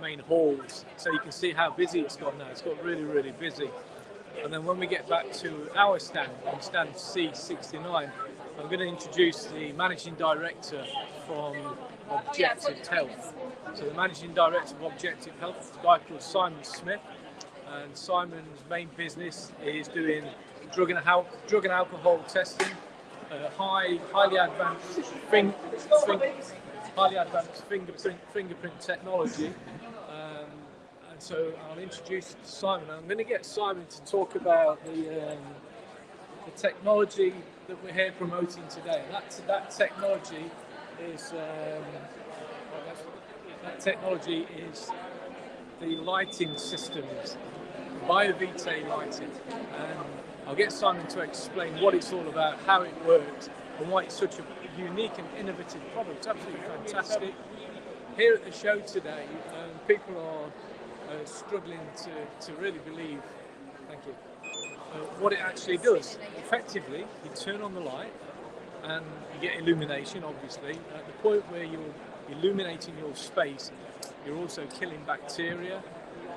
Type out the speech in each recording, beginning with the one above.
main halls, so you can see how busy it's got now. It's got really busy. And then when we get back to our stand, on stand C69, I'm going to introduce the managing director from Objective Health. So the managing director of Objective Health is a guy called Simon Smith, and Simon's main business is doing drug and alcohol testing, highly advanced fingerprint technology. And so I'll introduce Simon. I'm going to get Simon to talk about the technology that we're here promoting today. That technology is the lighting systems, BioVite lighting, and I'll get Simon to explain what it's all about, how it works, and why it's such a unique and innovative product. It's absolutely fantastic. Here at the show today, people are struggling to really believe, thank you, what it actually does. Effectively, you turn on the light and you get illumination, obviously. At the point where you're illuminating your space, you're also killing bacteria,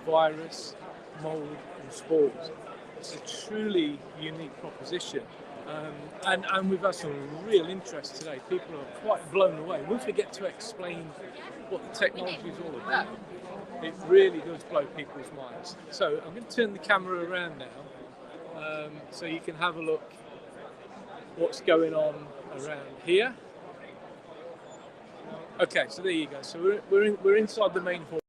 virus, mold and spores. It's a truly unique proposition. And we've had some real interest today. People are quite blown away. Once we get to explain what the technology is all about, it really does blow people's minds. So I'm going to turn the camera around now, so you can have a look what's going on around here. Okay, so there you go. So we're inside the main hall.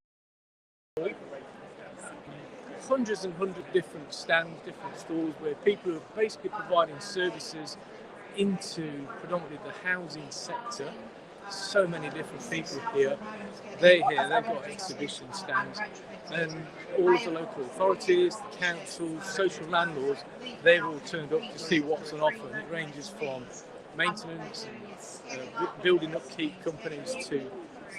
Hundreds and hundreds of different stands, different stalls where people are basically providing services into predominantly the housing sector. So many different people here. They've got exhibition stands, and all of the local authorities, the councils, social landlords, they've all turned up to see what's on offer. And it ranges from maintenance and building upkeep companies to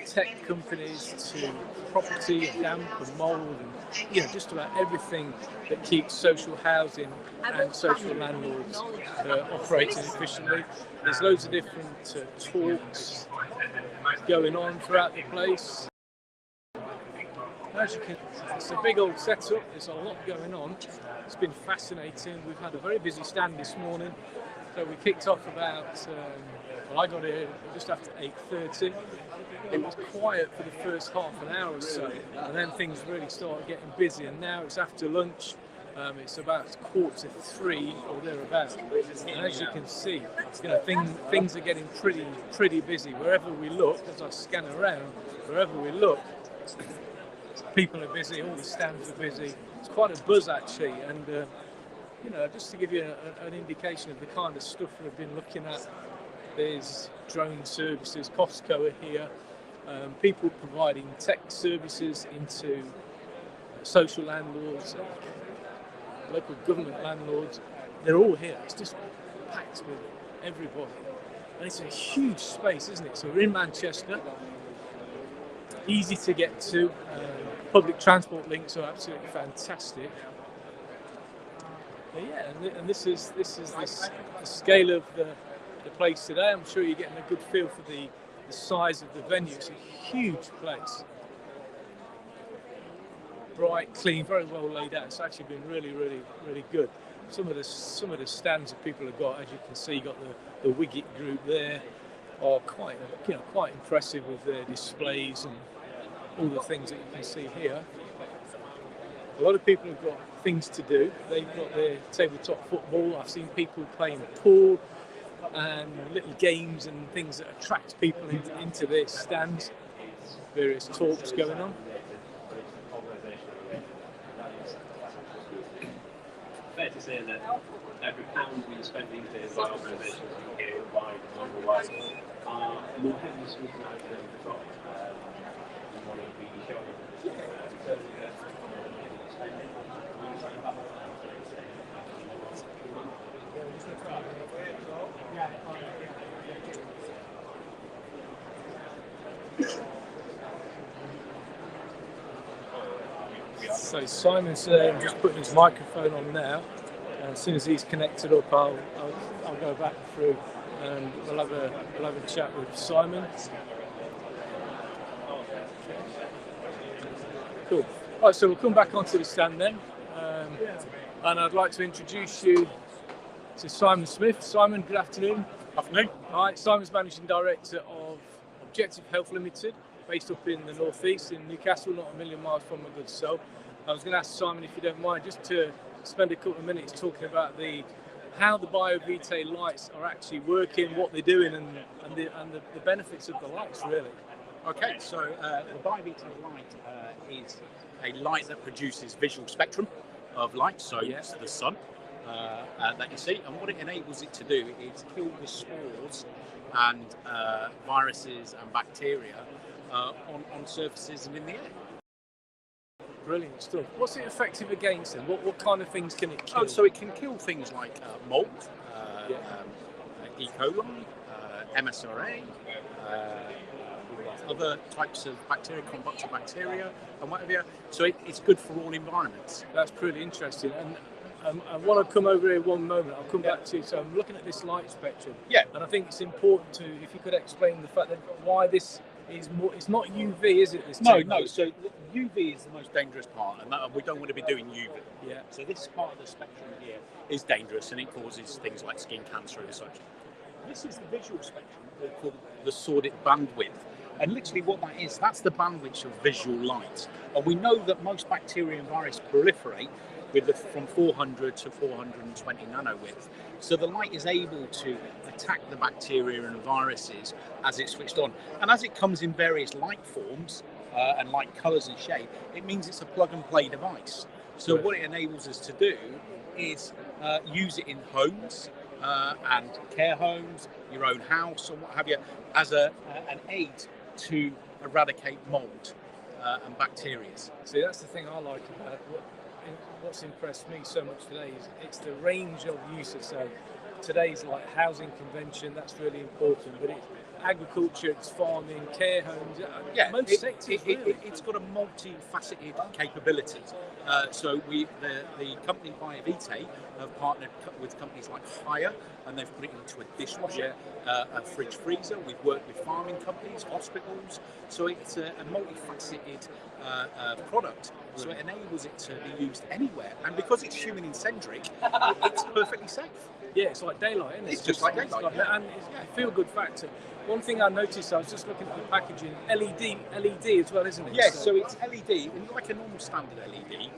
tech companies to property, damp and mould, and just about everything that keeps social housing and social landlords operating efficiently. There's loads of different talks going on throughout the place. As you can, it's a big old setup. There's a lot going on. It's been fascinating. We've had a very busy stand this morning. So we kicked off about, I got here just after 8:30. It was quiet for the first half an hour or so, and then things really started getting busy, and now it's after lunch. It's about 2:45 or thereabouts. And as you can see, things are getting pretty busy. Wherever we look, as I scan around, wherever we look, people are busy, all the stands are busy. It's quite a buzz actually, and just to give you an indication of the kind of stuff we've been looking at, there's drone services, Costco are here, people providing tech services into social landlords, local government landlords. They're all here. It's just packed with everybody. And it's a huge space, isn't it? So we're in Manchester, easy to get to. Public transport links are absolutely fantastic. But yeah, and this is the scale of the place today. I'm sure you're getting a good feel for the size of the venue. It's a huge place. Bright, clean, very well laid out. It's actually been really good. Some of the stands that people have got, as you can see, you got the Wicket group there, are quite impressive with their displays and all the things that you can see here. A lot of people have got things to do. They've got their tabletop football. I've seen people playing pool and little games and things that attract people into their stands. Various talks going on. Fair to say that every pound we spend these days by organisations here, by global wise, are more heavily scrutinised than before. We want to be showing So Simon's just putting his microphone on now. And as soon as he's connected up, I'll go back through and we'll have a chat with Simon. Cool. Right, so we'll come back onto the stand then. And I'd like to introduce you to Simon Smith. Simon, good afternoon. Afternoon. Hi, Simon's Managing Director of Objective Health Limited, based up in the northeast in Newcastle, not a million miles from my good self. I was going to ask Simon, if you don't mind, just to spend a couple of minutes talking about how the BioVitae lights are actually working, what they're doing, and the benefits of the lights, really. Okay, so the BioVitae light is a light that produces visual spectrum of light, so it's the sun that you see, and what it enables it to do is kill the spores and viruses and bacteria on surfaces and in the air. Brilliant stuff. What's it effective against then? What kind of things can it kill? So it can kill things like mold, E. coli, MSRA, other types of bacteria, Compactibacteria, and whatever. So it's good for all environments. That's pretty interesting. And I want to come over here one moment. I'll come back to you. So I'm looking at this light spectrum. Yeah. And I think it's important if you could explain the fact that why this is more. It's not UV, is it? No. So UV is the most dangerous part, and we don't want to be doing UV. Yeah. So this part of the spectrum here is dangerous, and it causes things like skin cancer and such. This is the visual spectrum called the Sordid bandwidth. And literally what that is, that's the bandwidth of visual light. And we know that most bacteria and viruses proliferate from 400 to 420 nanowidth. So the light is able to attack the bacteria and viruses as it's switched on. And as it comes in various light forms and light colours and shape, it means it's a plug and play device. So what it enables us to do is use it in homes and care homes, your own house, or what have you, as an aid to eradicate mold and bacteria. See, that's the thing I like about it. What's impressed me so much today is it's the range of uses. So today's like housing convention, that's really important, but it's agriculture, it's farming, care homes, most sectors really. It's got a multifaceted capability. So the company BioVitae have partnered with companies like Haier, and they've put it into a dishwasher, a fridge freezer. We've worked with farming companies, hospitals. So it's a multifaceted product. So it enables it to be used anywhere, and because it's human-centric, it's perfectly safe. Yeah, it's like daylight, isn't it? It's just like daylight. And it's a feel-good factor. One thing I noticed, I was just looking at the packaging, LED as well, isn't it? Yes, so it's LED, and like a normal standard LED,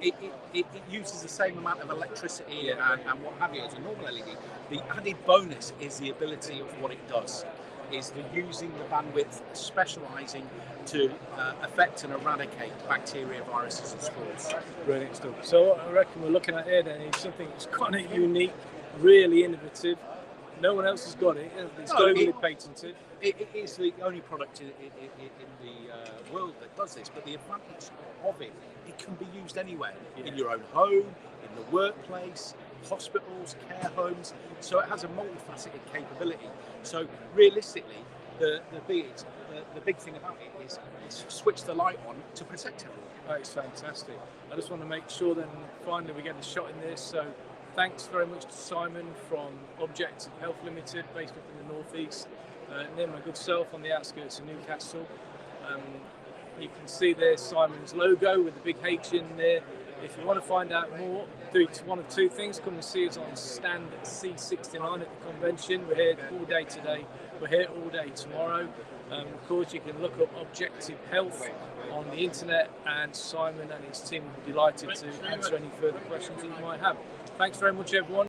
it uses the same amount of electricity and what have you as a normal LED. The added bonus is the ability of what it does, is the using the bandwidth, specialising to affect and eradicate bacteria, viruses and spores. Brilliant stuff. So what I reckon we're looking at here then is something that's kind of unique, really innovative. No one else has got it. It's globally patented. It is the only product in the world that does this, but the advantage of it can be used anywhere, in your own home, in the workplace, hospitals, care homes. So it has a multifaceted capability. So realistically, the big thing about it is switch the light on to protect everyone. That is fantastic. I just want to make sure then finally we get a shot in this. So thanks very much to Simon from Objective Health Limited, based up in the northeast, near my good self on the outskirts of Newcastle. You can see there Simon's logo with the big H in there. If you want to find out more, do one of two things. Come and see us on stand C69 at the convention. We're here all day today. We're here all day tomorrow. Of course, you can look up Objective Health on the internet, and Simon and his team will be delighted to answer any further questions that you might have. Thanks very much, everyone.